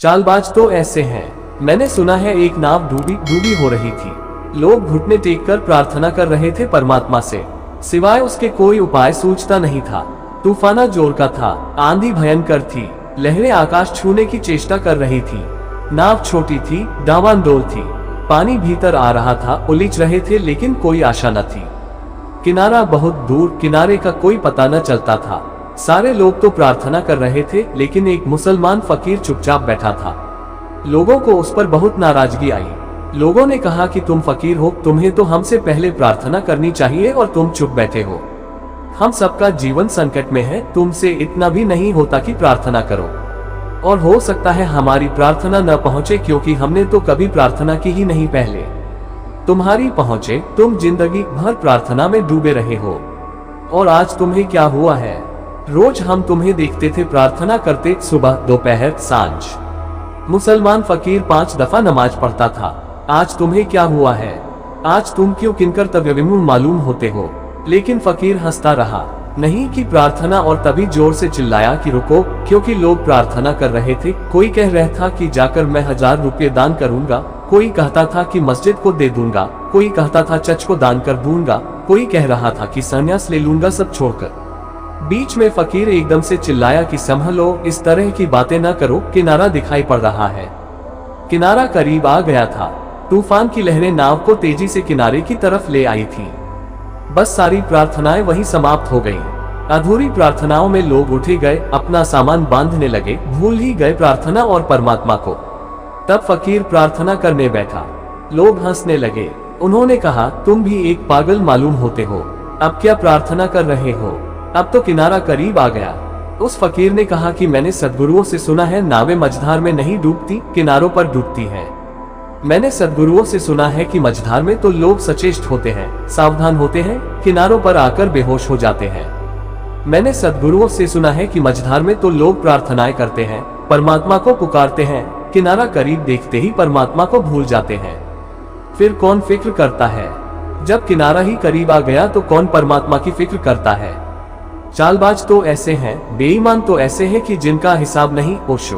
चालबाज तो ऐसे हैं। मैंने सुना है एक नाव डूबी डूबी हो रही थी। लोग घुटने टेक कर प्रार्थना कर रहे थे परमात्मा से, सिवाय उसके कोई उपाय सूझता नहीं था। तूफाना जोर का था, आंधी भयंकर थी, लहरें आकाश छूने की चेष्टा कर रही थी। नाव छोटी थी, डावांडोल थी, पानी भीतर आ रहा था, उलीच रहे थे लेकिन कोई आशा न थी। किनारा बहुत दूर, किनारे का कोई पता न चलता था। सारे लोग तो प्रार्थना कर रहे थे, लेकिन एक मुसलमान फकीर चुपचाप बैठा था। लोगों को उस पर बहुत नाराजगी आई। लोगों ने कहा कि तुम फकीर हो, तुम्हें तो हमसे पहले प्रार्थना करनी चाहिए और तुम चुप बैठे हो। हम सबका जीवन संकट में है, तुमसे इतना भी नहीं होता कि प्रार्थना करो। और हो सकता है हमारी प्रार्थना न पहुंचे, क्योंकि हमने तो कभी प्रार्थना की ही नहीं पहले। तुम्हारी पहुंचे, तुम जिंदगी भर प्रार्थना में डूबे रहे हो। और आज तुम्हें क्या हुआ है? रोज हम तुम्हें देखते थे प्रार्थना करते, सुबह दोपहर सांझ। मुसलमान फकीर 5 दफा नमाज पढ़ता था। आज तुम्हें क्या हुआ है? आज तुम क्यों किनकर तव्यविमुख मालूम होते हो? लेकिन फकीर हंसता रहा, नहीं की प्रार्थना, और तभी जोर से चिल्लाया कि रुको, क्योंकि लोग प्रार्थना कर रहे थे। कोई कह रहा था कि जाकर मैं 1000 रुपये दान करूंगा, कोई कहता था कि मस्जिद को दे दूंगा, कोई कहता था चर्च को दान कर दूंगा, कोई कह रहा था कि संन्यास ले लूंगा सब छोड़कर। बीच में फकीर एकदम से चिल्लाया कि संभलो, इस तरह की बातें न करो, किनारा दिखाई पड़ रहा है। किनारा करीब आ गया था। तूफान की लहरें नाव को तेजी से किनारे की तरफ ले आई थी। बस सारी प्रार्थनाएं वहीं समाप्त हो गईं। अधूरी प्रार्थनाओं में लोग उठे गए, अपना सामान बांधने लगे, भूल ही गए प्रार्थना और परमात्मा को। तब फकीर प्रार्थना करने बैठा। लोग हंसने लगे। उन्होंने कहा, तुम भी एक पागल मालूम होते हो, अब क्या प्रार्थना कर रहे हो? अब तो किनारा करीब आ गया। उस फकीर ने कहा कि मैंने सद्गुरुओं से सुना है नावें मझधार में नहीं डूबती, किनारों पर डूबती हैं। मैंने सद्गुरुओं से सुना है कि मझधार में तो लोग सचेष्ट होते हैं, सावधान होते हैं, किनारों पर आकर बेहोश हो जाते हैं। मैंने सद्गुरुओं से सुना है कि मझधार में तो लोग प्रार्थनाएं करते हैं, परमात्मा को पुकारते हैं, किनारा करीब देखते ही परमात्मा को भूल जाते हैं। फिर कौन फिक्र करता है? जब किनारा ही करीब आ गया तो कौन परमात्मा की फिक्र करता है? चालबाज तो ऐसे हैं, बेईमान तो ऐसे हैं कि जिनका हिसाब नहीं। ओशो।